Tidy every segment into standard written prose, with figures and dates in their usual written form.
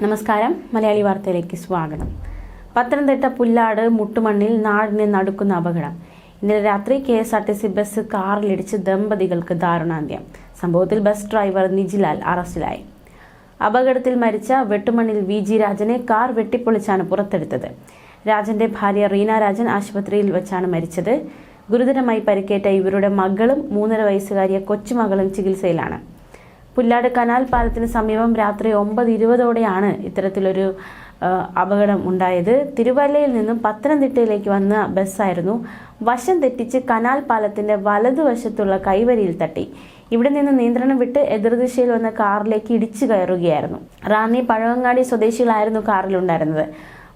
നമസ്കാരം, മലയാളി വാർത്തയിലേക്ക് സ്വാഗതം. പത്തനംതിട്ട പുല്ലാട് മുട്ടുമണ്ണിൽ നാടിനെ നടുക്കുന്ന അപകടം. ഇന്നലെ രാത്രി KSRTC ബസ് കാറിലിടിച്ച് ദമ്പതികൾക്ക് ദാരുണാന്ത്യം. സംഭവത്തിൽ ബസ് ഡ്രൈവർ നിജിലാൽ അറസ്റ്റിലായി. അപകടത്തിൽ മരിച്ച വെട്ടുമണ്ണിൽ VG രാജനെ കാർ വെട്ടിപ്പൊളിച്ചാണ് പുറത്തെടുത്തത്. രാജന്റെ ഭാര്യ റീന രാജൻ ആശുപത്രിയിൽ വെച്ചാണ് മരിച്ചത്. ഗുരുതരമായി പരിക്കേറ്റ ഇവരുടെ മകളും 3.5 വയസ്സുകാരിയ കൊച്ചുമകളും ചികിത്സയിലാണ്. പുല്ലാട് കനാൽ പാലത്തിന് സമീപം രാത്രി 9:20ഓടെയാണ് ഇത്തരത്തിലൊരു അപകടം ഉണ്ടായത്. തിരുവല്ലയിൽ നിന്നും പത്തനംതിട്ടയിലേക്ക് വന്ന ബസ്സായിരുന്നു. വശം തെറ്റിച്ച് കനാൽ പാലത്തിന്റെ വലതുവശത്തുള്ള കൈവരിയിൽ തട്ടി. ഇവിടെ നിന്ന് നിയന്ത്രണം വിട്ട് എതിർദിശയിൽ വന്ന കാറിലേക്ക് ഇടിച്ചു കയറുകയായിരുന്നു. റാന്നി പഴവങ്ങാടി സ്വദേശികളായിരുന്നു കാറിലുണ്ടായിരുന്നത്.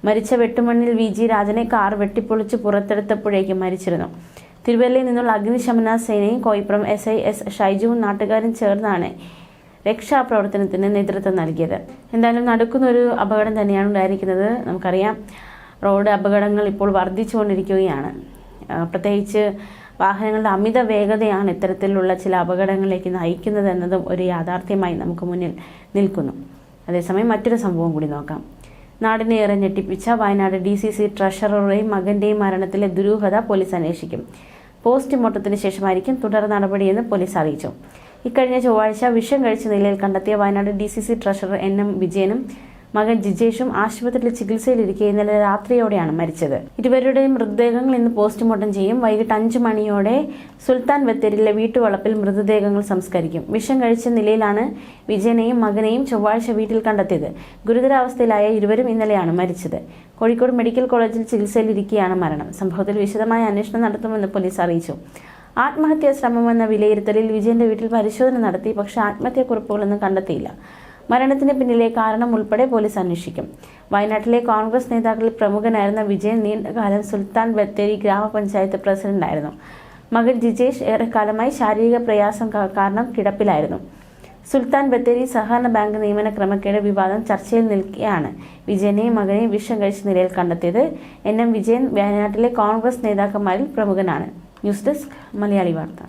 മരിച്ച വെട്ടുമണ്ണിൽ VG രാജനെ കാർ വെട്ടിപ്പൊളിച്ച് പുറത്തെടുത്തപ്പോഴേക്കും മരിച്ചിരുന്നു. തിരുവല്ലയിൽ നിന്നുള്ള അഗ്നിശമന സേനയും കോയിപ്പുറം SI S ഷൈജുവും നാട്ടുകാരും ചേർന്നാണ് രക്ഷാപ്രവർത്തനത്തിന് നേതൃത്വം നൽകിയത്. എന്തായാലും നടക്കുന്നൊരു അപകടം തന്നെയാണ് ഉണ്ടായിരിക്കുന്നത്. നമുക്കറിയാം, റോഡ് അപകടങ്ങൾ ഇപ്പോൾ വർദ്ധിച്ചുകൊണ്ടിരിക്കുകയാണ്. പ്രത്യേകിച്ച് വാഹനങ്ങളുടെ അമിത വേഗതയാണ് ഇത്തരത്തിലുള്ള ചില അപകടങ്ങളിലേക്ക് നയിക്കുന്നത് എന്നതും ഒരു യാഥാർത്ഥ്യമായി നമുക്ക് മുന്നിൽ നിൽക്കുന്നു. അതേസമയം മറ്റൊരു സംഭവം കൂടി നോക്കാം. നാടിനെ ഏറെ ഞെട്ടിപ്പിച്ച വയനാട് DCC ട്രഷററുടെയും മകന്റെയും മരണത്തിലെ ദുരൂഹത പോലീസ് അന്വേഷിക്കും. പോസ്റ്റ്മോർട്ടത്തിന് ശേഷമായിരിക്കും തുടർ നടപടിയെന്ന് പോലീസ് അറിയിച്ചു. ഇക്കഴിഞ്ഞ ചൊവ്വാഴ്ച വിഷം കഴിച്ച നിലയിൽ കണ്ടെത്തിയ വയനാട് DCC ട്രഷറർ NM വിജയനും മകൻ ജിജേഷും ആശുപത്രിയിൽ ചികിത്സയിലിരിക്കെ ഇന്നലെ രാത്രിയോടെയാണ് മരിച്ചത്. ഇരുവരുടെയും മൃതദേഹങ്ങൾ ഇന്ന് പോസ്റ്റ്മോർട്ടം ചെയ്യും. വൈകിട്ട് 5 മണിയോടെ സുൽത്താൻ ബത്തേരിയിലെ വീട്ടുവളപ്പിൽ മൃതദേഹങ്ങൾ സംസ്കരിക്കും. വിഷം കഴിച്ച നിലയിലാണ് വിജയനെയും മകനെയും ചൊവ്വാഴ്ച വീട്ടിൽ കണ്ടെത്തിയത്. ഗുരുതരാവസ്ഥയിലായ ഇരുവരും ഇന്നലെയാണ് മരിച്ചത്. കോഴിക്കോട് മെഡിക്കൽ കോളേജിൽ ചികിത്സയിലിരിക്കെയാണ് മരണം. സംഭവത്തിൽ വിശദമായ അന്വേഷണം നടത്തുമെന്ന് പോലീസ് അറിയിച്ചു. ആത്മഹത്യാ ശ്രമമെന്ന വിലയിരുത്തലിൽ വിജയന്റെ വീട്ടിൽ പരിശോധന നടത്തി. പക്ഷേ ആത്മഹത്യാക്കുറിപ്പുകളൊന്നും കണ്ടെത്തിയില്ല. മരണത്തിന് പിന്നിലെ കാരണം ഉൾപ്പെടെ പോലീസ് അന്വേഷിക്കും. വയനാട്ടിലെ കോൺഗ്രസ് നേതാക്കളിൽ പ്രമുഖനായിരുന്ന വിജയൻ നീണ്ടകാലം സുൽത്താൻ ബത്തേരി ഗ്രാമപഞ്ചായത്ത് പ്രസിഡന്റായിരുന്നു. മകൻ ജിജേഷ് ഏറെക്കാലമായി ശാരീരിക പ്രയാസം കാരണം കിടപ്പിലായിരുന്നു. സുൽത്താൻ ബത്തേരി സഹകരണ ബാങ്ക് നിയമന ക്രമക്കേട് വിവാദം ചർച്ചയിൽ നിൽക്കെയാണ് വിജയനെയും മകനെയും വിഷം കഴിച്ച നിലയിൽ കണ്ടെത്തിയത്. NM വിജയൻ വയനാട്ടിലെ കോൺഗ്രസ് നേതാക്കന്മാരിൽ പ്രമുഖനാണ്. ന്യൂസ് ഡെസ്ക്, മലയാളി വാർത്ത.